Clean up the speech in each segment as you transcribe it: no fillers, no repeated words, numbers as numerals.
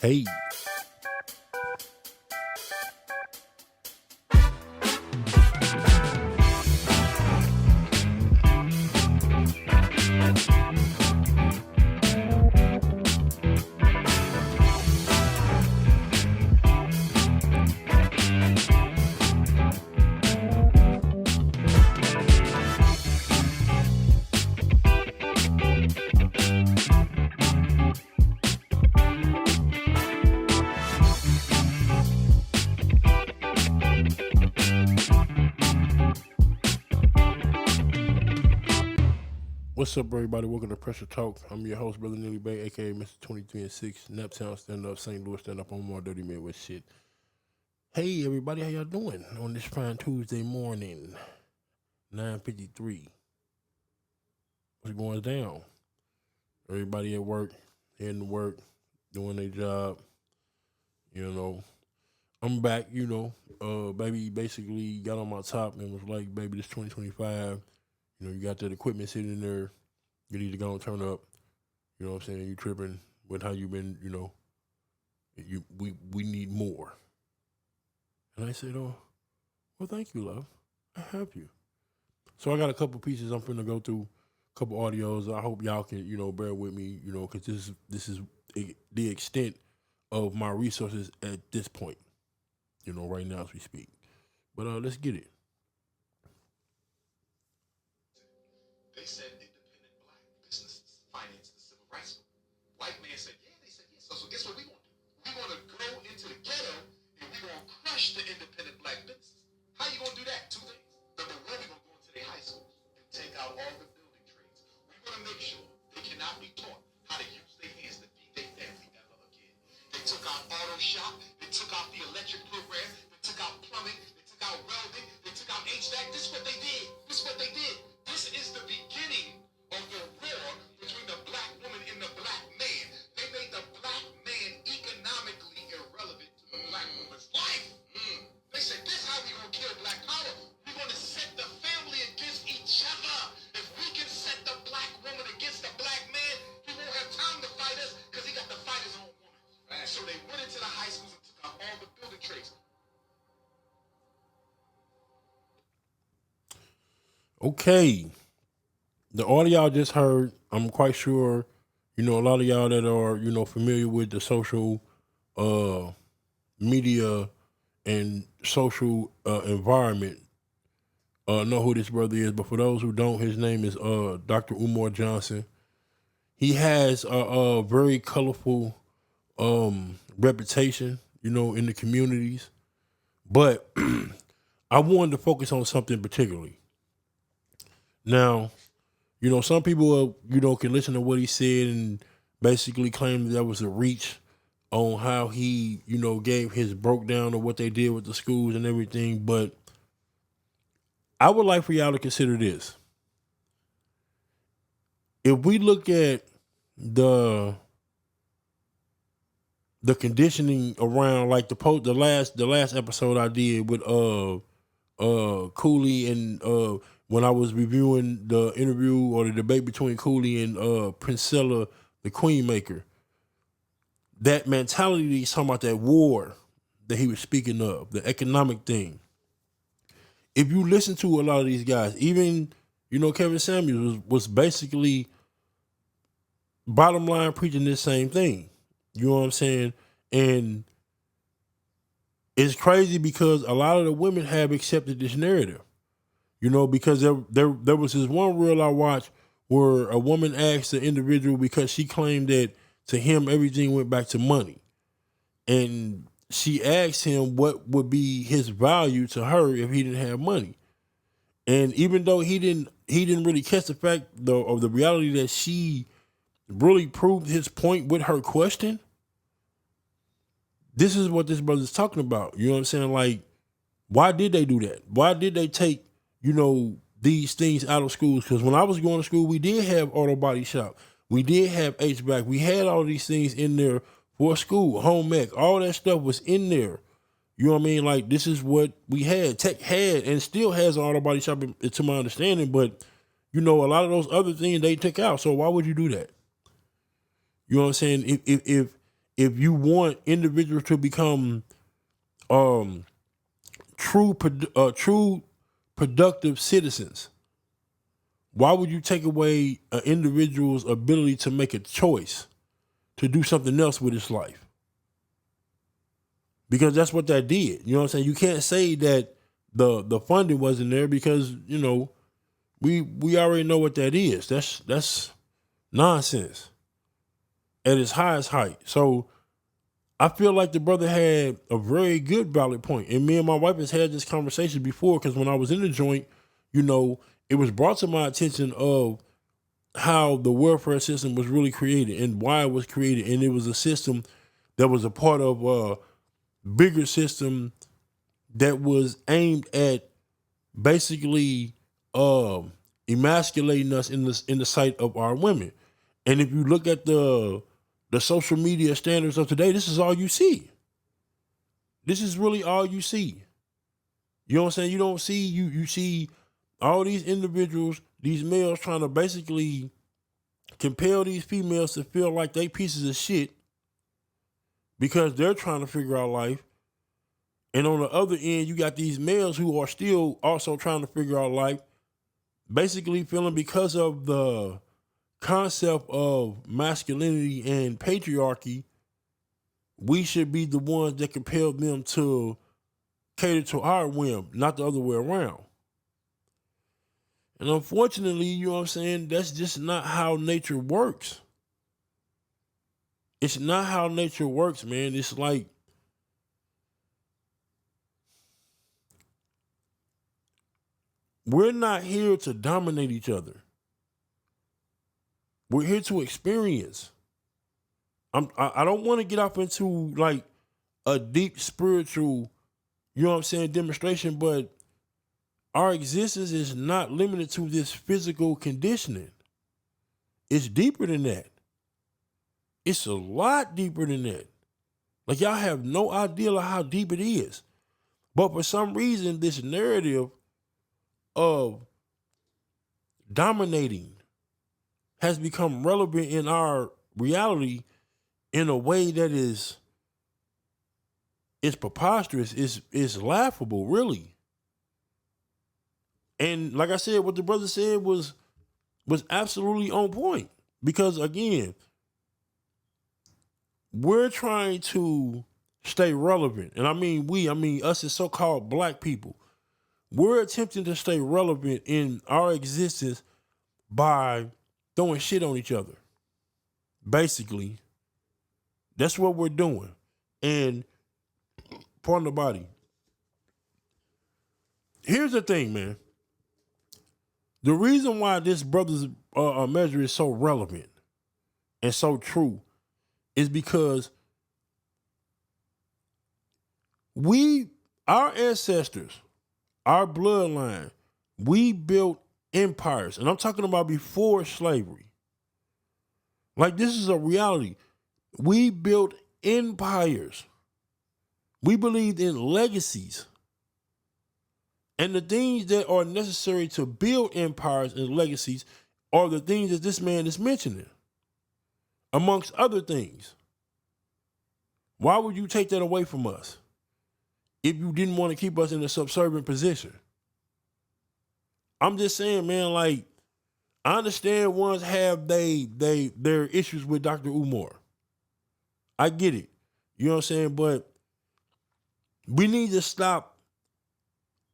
Hey, what's up, everybody? Welcome to Pressure Talk. I'm your host, Brother Neely Bay, aka Mr. 23 and 6, Naptown Stand Up, St. Louis Stand Up on more Dirty Midwest shit. Hey, everybody, how y'all doing on this fine Tuesday morning, 9:53? What's going down? Everybody at work, heading to work, doing their job. You know, I'm back. Baby basically got on my top and was like, "Baby, this 2025. You got that equipment sitting there. You need to go and turn up. You know what I'm saying? You tripping with how you been, we need more." And I said, "Oh, well, thank you, love. I have you." So I got a couple pieces I'm finna go through, a couple audios. I hope y'all can, bear with me, because this is the extent of my resources at this point, right now as we speak. But let's get it. They said independent black businesses finance the civil rights movement. White man said, yeah, they said yes. So guess what we gonna do? We gonna go into the ghetto and we gonna crush the independent black businesses. How you gonna do that? Two things. Number one, we gonna go into their high schools and take out all the building trades. We're gonna make sure they cannot be taught how to use their hands to feed their family ever again. They took out auto shop, they took out the electric program, they took out plumbing, they took out welding, they took out HVAC. This is what they did. This is what they did. This is the beginning of the war between the black woman and the black man. They made the black man economically irrelevant to the black woman's life. They said, this is how we gonna kill black power. We're gonna set the family against each other. If we can set the black woman against the black man, he won't have time to fight us because he got to fight his own woman. Right. So they went into the high schools and took out all the building trades. Okay. The audio y'all just heard, I'm quite sure, a lot of y'all that are, familiar with the social media and social environment know who this brother is. But for those who don't, his name is Dr. Umar Johnson. He has a very colorful reputation, in the communities. But I wanted to focus on something particularly. Now, some people, can listen to what he said and basically claim that was a reach on how he, gave his broke down of what they did with the schools and everything. But I would like for y'all to consider this. If we look at the conditioning around like the last episode I did with Cooley and when I was reviewing the interview or the debate between Cooley and Princella, the Queen Maker, that mentality that he's talking about, that war that he was speaking of, the economic thing. If you listen to a lot of these guys, even, Kevin Samuels was basically bottom line preaching this same thing. You know what I'm saying? And it's crazy because a lot of the women have accepted this narrative. Because there was this one reel I watched where a woman asked the individual, because she claimed that to him everything went back to money. And she asked him what would be his value to her if he didn't have money. And even though he didn't really catch the fact of the reality that she really proved his point with her question, this is what this brother's talking about. You know what I'm saying? Like, why did they do that? Why did they take, these things out of schools? Because when I was going to school, we did have auto body shop. We did have HVAC. We had all these things in there for school, home ec. All that stuff was in there. You know what I mean? Like, this is what we had. Tech had and still has an auto body shop, to my understanding. But, a lot of those other things they took out. So why would you do that? You know what I'm saying? if you want individuals to become true productive citizens, why would you take away an individual's ability to make a choice to do something else with his life? Because that's what that did. You know what I'm saying? You can't say that the funding wasn't there because, you know, we already know what that is. That's nonsense at its highest height. So I feel like the brother had a very good valid point. And me and my wife has had this conversation before, because when I was in the joint, you know, it was brought to my attention of how the welfare system was really created and why it was created. And it was a system that was a part of a bigger system that was aimed at basically emasculating us in the sight of our women. And if you look at the social media standards of today, this is all you see. This is really all you see. You know what I'm saying? You don't see, you see all these individuals, these males trying to basically compel these females to feel like they pieces of shit because they're trying to figure out life. And on the other end, you got these males who are still also trying to figure out life, basically feeling because of the concept of masculinity and patriarchy, we should be the ones that compel them to cater to our whim, not the other way around. And unfortunately, you know what I'm saying, that's just not how nature works. It's not how nature works, man. It's like, we're not here to dominate each other. We're here to experience. I don't want to get off into like a deep spiritual, you know what I'm saying, demonstration, but our existence is not limited to this physical conditioning. It's deeper than that. It's a lot deeper than that. Like, y'all have no idea of how deep it is. But for some reason, this narrative of dominating has become relevant in our reality in a way that is preposterous, is laughable, really. And like I said, what the brother said was absolutely on point. Because again, we're trying to stay relevant. And I mean us as so-called black people. We're attempting to stay relevant in our existence by throwing shit on each other. Basically, that's what we're doing. And pardon the body. Here's the thing, man. The reason why this brother's measure is so relevant and so true is because our ancestors, our bloodline, we built empires. And I'm talking about before slavery. Like, this is a reality. We built empires. We believed in legacies. And the things that are necessary to build empires and legacies are the things that this man is mentioning, amongst other things. Why would you take that away from us if you didn't want to keep us in a subservient position? I'm just saying, man, like, I understand ones have their issues with Dr. Umar. I get it. You know what I'm saying? But we need to stop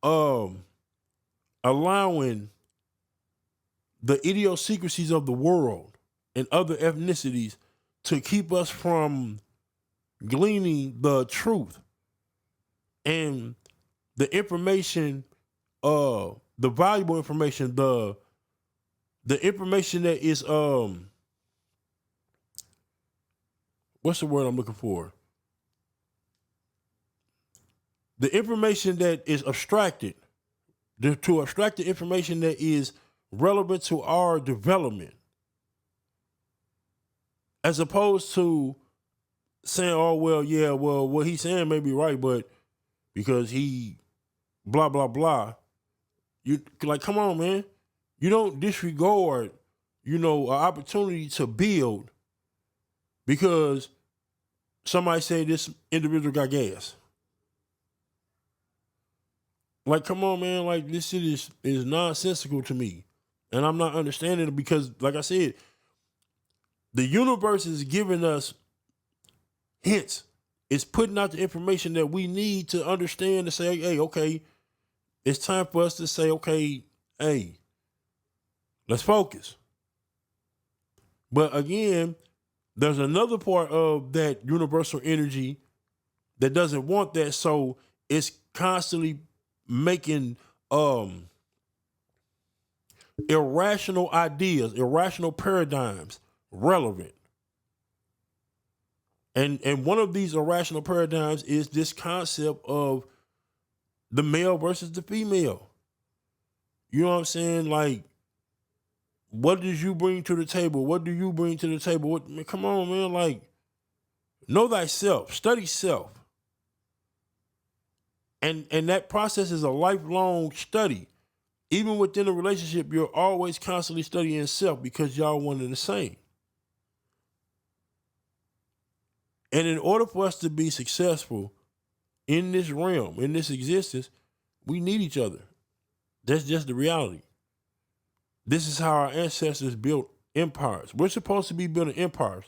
allowing the idiosyncrasies of the world and other ethnicities to keep us from gleaning the truth and the information, the valuable information, the information that is what's the word I'm looking for? The information that is abstracted, to abstract the information that is relevant to our development, as opposed to saying, oh, well, yeah, well, what he's saying may be right, but because he blah, blah, blah. You, like, come on, man. You don't disregard, you know, an opportunity to build because somebody say this individual got gas. Like, come on, man. Like, this shit is nonsensical to me. And I'm not understanding it because, like I said, the universe is giving us hints. It's putting out the information that we need to understand to say, hey, okay, it's time for us to say, okay, hey, let's focus. But again, there's another part of that universal energy that doesn't want that. So it's constantly making irrational ideas, irrational paradigms relevant. And one of these irrational paradigms is this concept of the male versus the female. You know what I'm saying? Like, what did you bring to the table? What do you bring to the table? What, man, come on, man. Like, know thyself, study self. And that process is a lifelong study. Even within a relationship, you're always constantly studying self because y'all one and the same. And in order for us to be successful in this realm, in this existence, we need each other. That's just the reality. This is how our ancestors built empires. We're supposed to be building empires.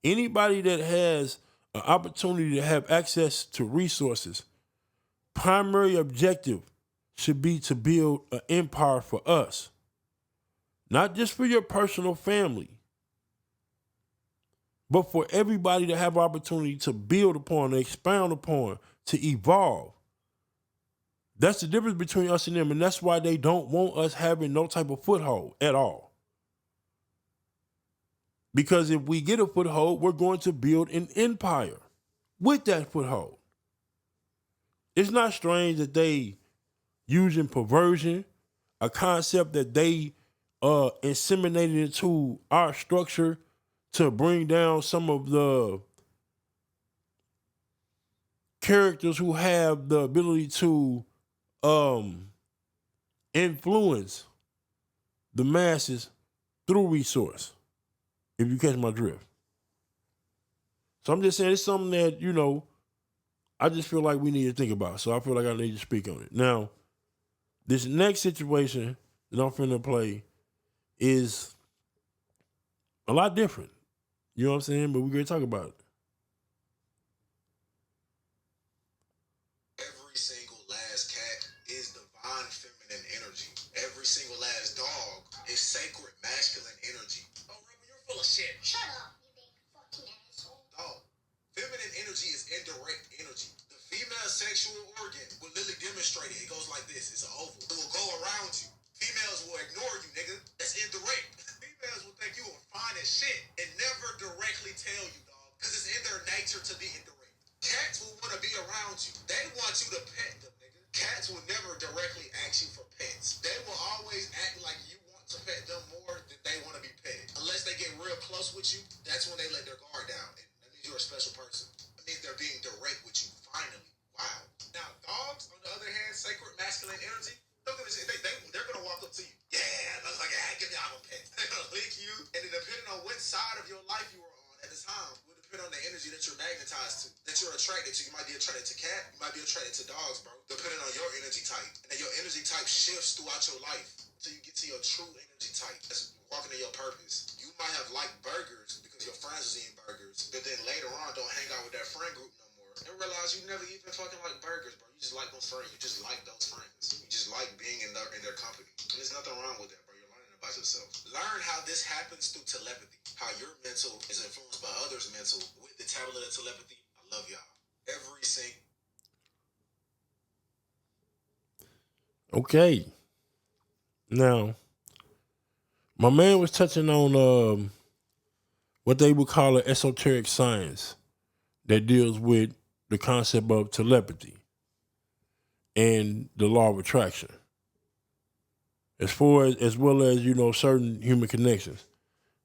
Anybody that has an opportunity to have access to resources, primary objective should be to build an empire for us. Not just for your personal family, but for everybody to have opportunity to build upon, to expound upon, to evolve. That's the difference between us and them, and that's why they don't want us having no type of foothold at all. Because if we get a foothold, we're going to build an empire with that foothold. It's not strange that they using perversion, a concept that they inseminated into our structure to bring down some of the characters who have the ability to influence the masses through resource, if you catch my drift. So I'm just saying it's something that, you know, I just feel like we need to think about. So I feel like I need to speak on it. Now, this next situation that I'm finna play is a lot different. You know what I'm saying? But we're going to talk about it. Every single last cat is divine feminine energy. Every single last dog is sacred masculine energy. Oh, Rebel, you're full of shit. Shut up, you big fucking asshole. Dog. Feminine energy is indirect energy. The female sexual organ will literally demonstrate it. It goes like this. It's an oval. It will go around you. Females will ignore you, nigga. That's indirect. Females will think you are fine as shit and never directly tell you, dog. Because it's in their nature to be indirect. Cats will want to be around you. They want you to pet them, nigga. Cats will never directly ask you for pets. They will always act like you want to pet them more than they want to be petted. Unless they get real close with you, that's when they let their guard down. And that means you're a special person. That means they're being direct with you, finally. Wow. Now, dogs, on the other hand, sacred masculine energy, look at this. They're going to walk up to you. Yeah, look like, yeah, give me all my pets. They're going to lick you. And then depending on which side of your life you were on at the time, will depend on the energy that you're magnetized to, that you're attracted to. You might be attracted to cat. You might be attracted to dogs, bro. Depending on your energy type. And then your energy type shifts throughout your life until you get to your true energy type. That's walking in your purpose. You might have liked burgers because your friends was eating burgers, but then later on don't hang out with that friend group no more and realize you never even fucking like burgers, bro. You just like those friends. You just like those friends. You just like being in their company. And there's nothing wrong with that, bro. You're learning about yourself. Learn how this happens through telepathy. How your mental is influenced by others' mental with the tablet of telepathy. I love y'all. Every single. Okay. Now, my man was touching on what they would call an esoteric science that deals with the concept of telepathy and the law of attraction, as well as, you know, certain human connections.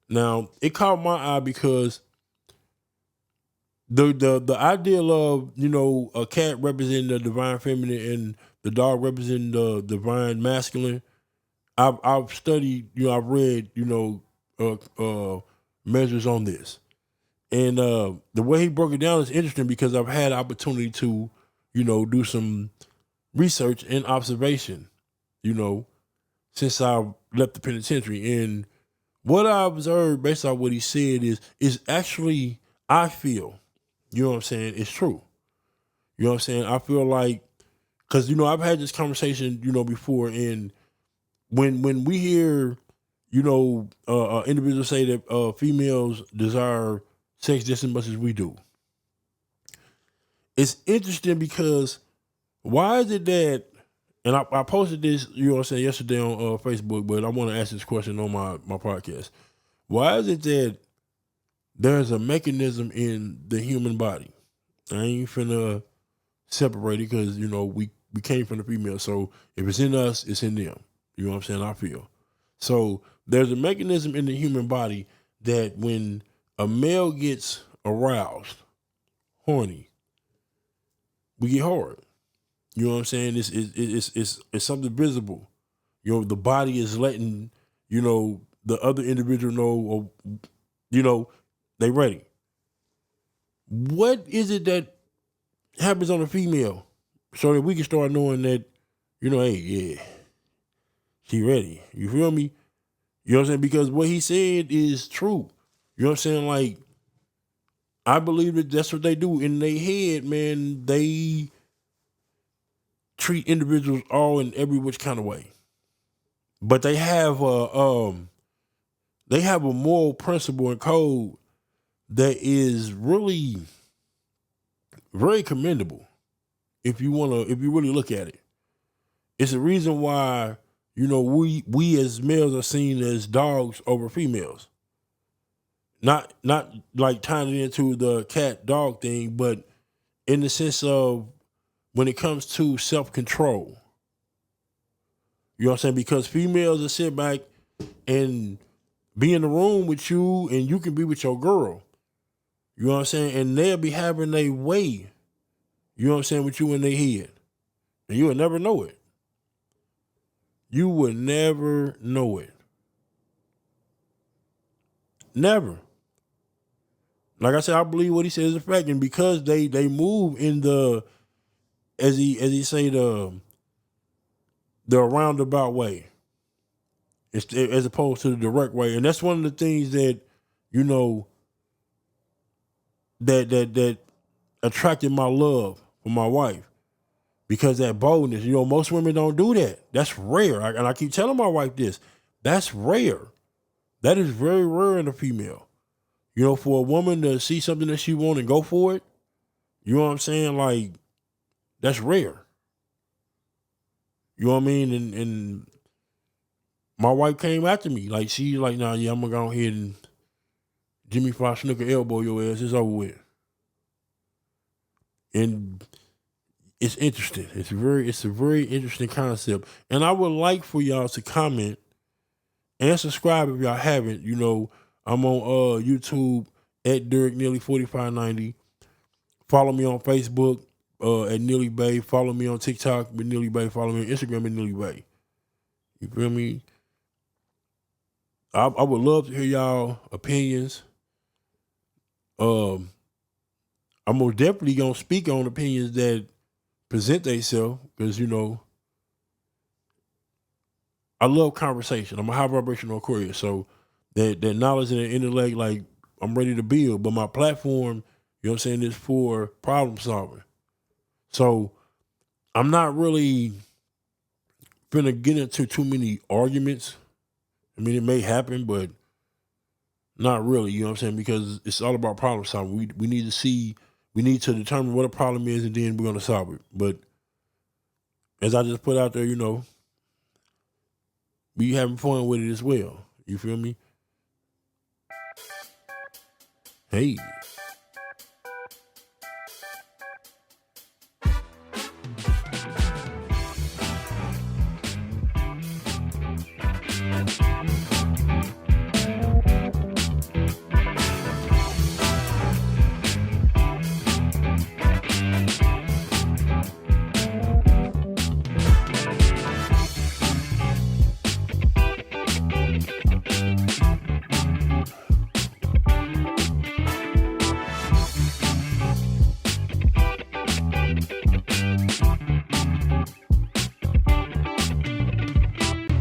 Now, it caught my eye because the ideal of, you know, a cat representing the divine feminine and the dog representing the divine masculine. I've studied, you know, I've read, you know, measures on this, And the way he broke it down is interesting because I've had opportunity to, do some research and observation, since I left the penitentiary. And what I observed based on what he said is actually, I feel, you know what I'm saying, it's true. You know what I'm saying? I feel like, because, I've had this conversation, before, and when we hear, individuals say that females desire sex just as much as we do, it's interesting because why is it that, and I posted this, yesterday on Facebook, but I want to ask this question on my podcast. Why is it that there's a mechanism in the human body? I ain't finna separate it because, we came from the female. So if it's in us, it's in them. You know what I'm saying? I feel. So there's a mechanism in the human body that when a male gets aroused, horny, we get hard. You know what I'm saying? It's something visible. The body is letting, the other individual know, or, they ready. What is it that happens on a female so that we can start knowing that, hey, yeah, she ready. You feel me? You know what I'm saying? Because what he said is true. You know what I'm saying? Like, I believe that that's what they do in their head, man. They treat individuals all in every which kind of way, but they have a moral principle and code that is really very commendable. If you really look at it, it's a reason why we as males are seen as dogs over females. Not like tying it into the cat dog thing, but in the sense of when it comes to self-control. You know what I'm saying? Because females will sit back and be in the room with you and you can be with your girl. You know what I'm saying? And they'll be having a way, you know what I'm saying, with you in their head. And you will never know it. You will never know it. Never. Like I said, I believe what he says is a fact. And because they move in the, as he say, the roundabout way, as opposed to the direct way. And that's one of the things that, that attracted my love for my wife. Because that boldness, most women don't do that. That's rare. And I keep telling my wife this. That's rare. That is very rare in a female. For a woman to see something that she wants and go for it, you know what I'm saying? Like, that's rare. You know what I mean? And my wife came after me. Like, she's like, nah, yeah, I'm going to go ahead and Jimmy Fly snooker elbow your ass. It's over with. And it's interesting. It's a very interesting concept. And I would like for y'all to comment and subscribe if y'all haven't. I'm on YouTube at Derek Neely 4590. Follow me on Facebook at Neely Bay. Follow me on TikTok with Neely Bay. Follow me on Instagram at Neely Bay. You feel me? I would love to hear y'all opinions. I'm most definitely gonna speak on opinions that present themselves because I love conversation. I'm a high vibrational Aquarius, so that knowledge and that intellect, like, I'm ready to build. But my platform, you know what I'm saying, is for problem solving. So I'm not really finna get into too many arguments. I mean, it may happen, but not really, you know what I'm saying? Because it's all about problem solving. We need to determine what a problem is, and then we're gonna solve it. But as I just put out there, be having fun with it as well. You feel me? Hey.